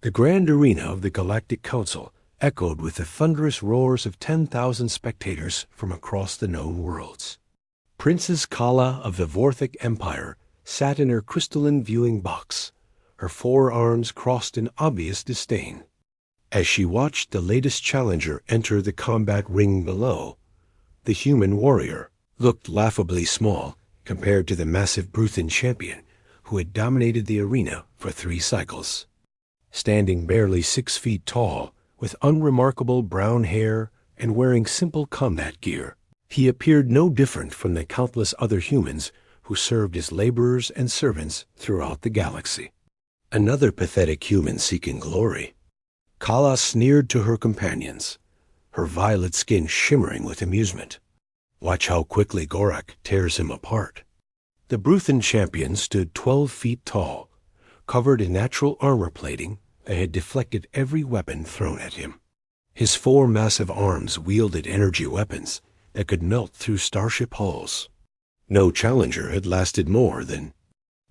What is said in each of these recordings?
The grand arena of the Galactic Council echoed with the thunderous roars of 10,000 spectators from across the known worlds. Princess Kala of the Vorthic Empire sat in her crystalline viewing box, her forearms crossed in obvious disdain. As she watched the latest challenger enter the combat ring below, the human warrior looked laughably small compared to the massive Bruthan champion who had dominated the arena for 3 cycles. Standing barely 6 feet tall, with unremarkable brown hair and wearing simple combat gear, he appeared no different from the countless other humans who served as laborers and servants throughout the galaxy. Another pathetic human seeking glory. Kala sneered to her companions, her violet skin shimmering with amusement. Watch how quickly Gorak tears him apart. The Bruthan champion stood 12 feet tall, covered in natural armor plating that had deflected every weapon thrown at him. His 4 massive arms wielded energy weapons that could melt through starship hulls. No challenger had lasted more than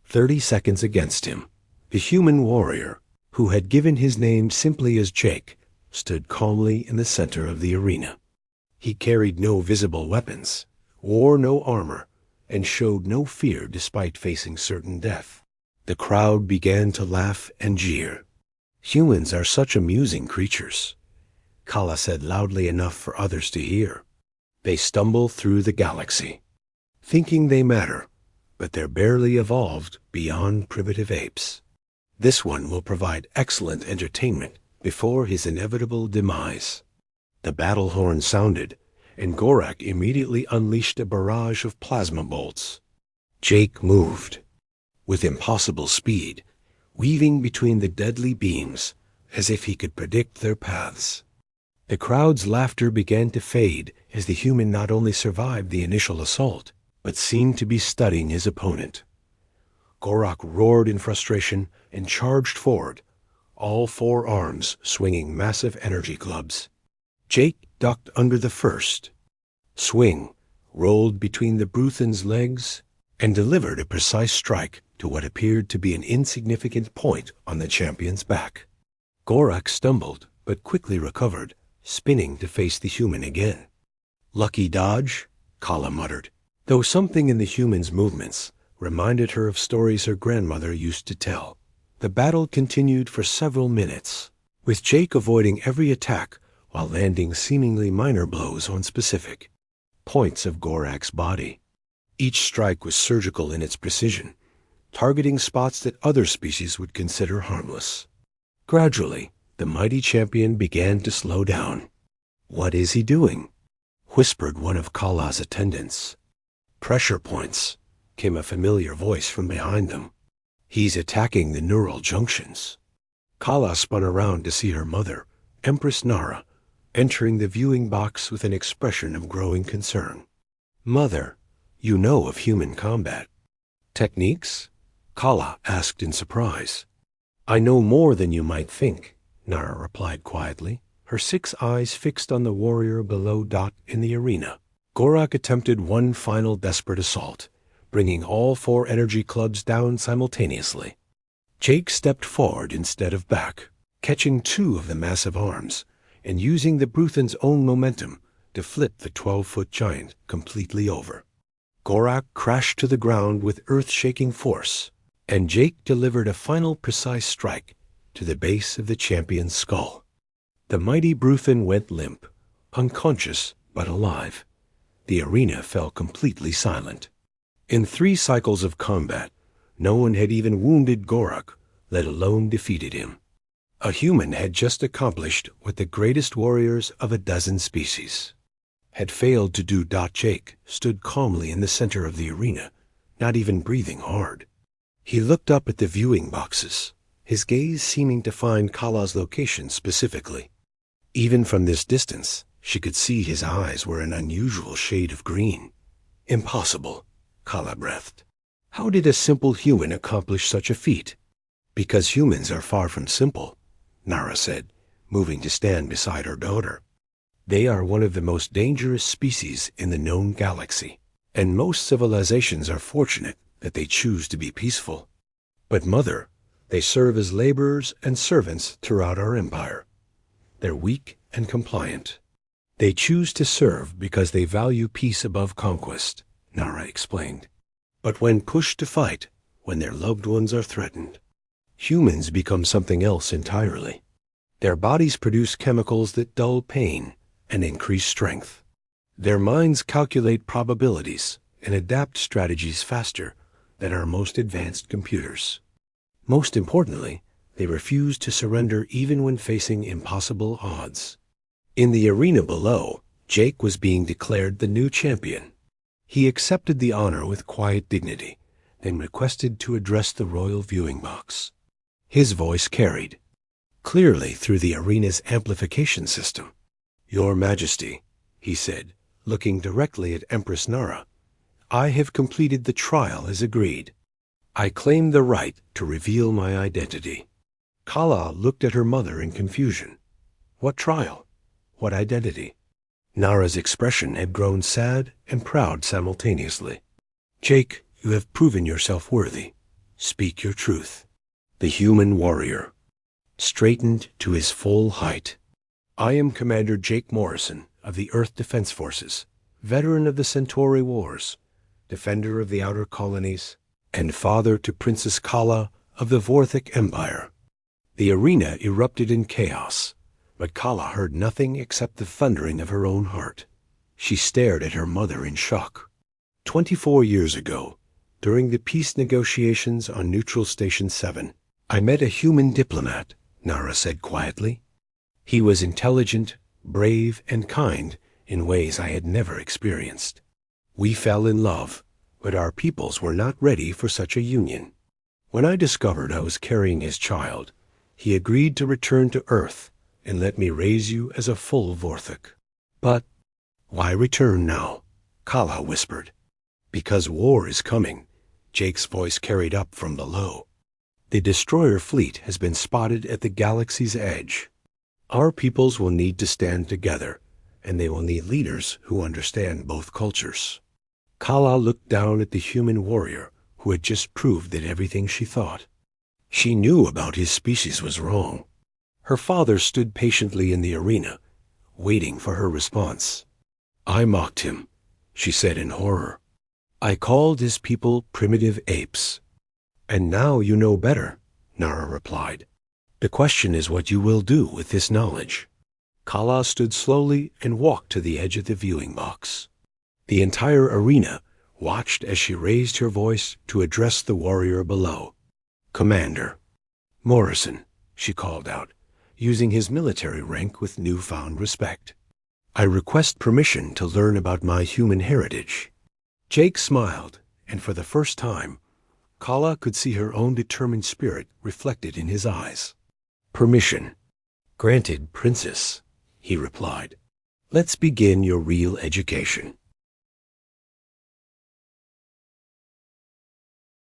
30 seconds against him. The human warrior, who had given his name simply as Jake, stood calmly in the center of the arena. He carried no visible weapons, wore no armor, and showed no fear despite facing certain death. The crowd began to laugh and jeer. Humans are such amusing creatures, Kala said loudly enough for others to hear. They stumble through the galaxy, thinking they matter, but they're barely evolved beyond primitive apes. This one will provide excellent entertainment before his inevitable demise. The battle horn sounded, and Gorak immediately unleashed a barrage of plasma bolts. Jake moved, with impossible speed, weaving between the deadly beams as if he could predict their paths. The crowd's laughter began to fade as the human not only survived the initial assault, but seemed to be studying his opponent. Gorak roared in frustration and charged forward, all 4 arms swinging massive energy clubs. Jake ducked under the first, swing, rolled between the Bruthan's legs, and delivered a precise strike to what appeared to be an insignificant point on the champion's back. Gorak stumbled, but quickly recovered, spinning to face the human again. Lucky dodge, Kala muttered, though something in the human's movements reminded her of stories her grandmother used to tell. The battle continued for several minutes, with Jake avoiding every attack while landing seemingly minor blows on specific points of Gorak's body. Each strike was surgical in its precision, targeting spots that other species would consider harmless. Gradually, the mighty champion began to slow down. "What is he doing?" whispered one of Kala's attendants. "Pressure points," came a familiar voice from behind them. "He's attacking the neural junctions." Kala spun around to see her mother, Empress Nara, entering the viewing box with an expression of growing concern. "Mother, you know of human combat techniques?" Kala asked in surprise. "I know more than you might think," Nara replied quietly, her 6 eyes fixed on the warrior below Dot in the arena. Gorak attempted one final desperate assault, bringing all 4 energy clubs down simultaneously. Jake stepped forward instead of back, catching 2 of the massive arms, and using the Bruthan's own momentum to flip the 12-foot giant completely over. Gorak crashed to the ground with earth-shaking force, and Jake delivered a final precise strike to the base of the champion's skull. The mighty Bruthan went limp, unconscious but alive. The arena fell completely silent. In 3 cycles of combat, no one had even wounded Gorak, let alone defeated him. A human had just accomplished what the greatest warriors of a dozen species had failed to do. Jake stood calmly in the center of the arena, not even breathing hard. He looked up at the viewing boxes, his gaze seeming to find Kala's location specifically. Even from this distance, she could see his eyes were an unusual shade of green. "Impossible," Kala breathed. "How did a simple human accomplish such a feat?" "Because humans are far from simple," Nara said, moving to stand beside her daughter. "They are one of the most dangerous species in the known galaxy, and most civilizations are fortunate that they choose to be peaceful. But Mother, They serve as laborers and servants throughout our empire. They're weak and compliant. They choose to serve because they value peace above conquest, Nara explained. But when pushed to fight, when their loved ones are threatened, humans become something else entirely. Their bodies produce chemicals that dull pain and increase strength. Their minds calculate probabilities and adapt strategies faster than our most advanced computers. Most importantly, they refuse to surrender even when facing impossible odds. In the arena below, Jake was being declared the new champion. He accepted the honor with quiet dignity, then requested to address the royal viewing box. His voice carried clearly through the arena's amplification system. "Your Majesty," he said, looking directly at Empress Nara, "I have completed the trial as agreed. I claim the right to reveal my identity." Kala looked at her mother in confusion. What trial? What identity? Nara's expression had grown sad and proud simultaneously. "Jake, you have proven yourself worthy. Speak your truth." The human warrior straightened to his full height. "I am Commander Jake Morrison of the Earth Defense Forces, veteran of the Centauri Wars, defender of the outer colonies, and father to Princess Kala of the Vorthic Empire." The arena erupted in chaos, but Kala heard nothing except the thundering of her own heart. She stared at her mother in shock. 24 years ago, during the peace negotiations on Neutral Station 7, I met a human diplomat, Nara said quietly. He was intelligent, brave, and kind in ways I had never experienced. We fell in love, but our peoples were not ready for such a union. When I discovered I was carrying his child, he agreed to return to Earth and let me raise you as a full Vorthic. "But why return now?" Kala whispered. "Because war is coming," Jake's voice carried up from below. "The destroyer fleet has been spotted at the galaxy's edge. Our peoples will need to stand together, and they will need leaders who understand both cultures." Kala looked down at the human warrior who had just proved that everything she thought she knew about his species was wrong. Her father stood patiently in the arena, waiting for her response. "I mocked him," she said in horror. "I called his people primitive apes." "And now you know better," Nara replied. "The question is what you will do with this knowledge." Kala stood slowly and walked to the edge of the viewing box. The entire arena watched as she raised her voice to address the warrior below. "Commander Morrison," she called out, using his military rank with newfound respect. "I request permission to learn about my human heritage." Jake smiled, and for the first time, Kala could see her own determined spirit reflected in his eyes. "Permission granted, Princess," he replied. "Let's begin your real education."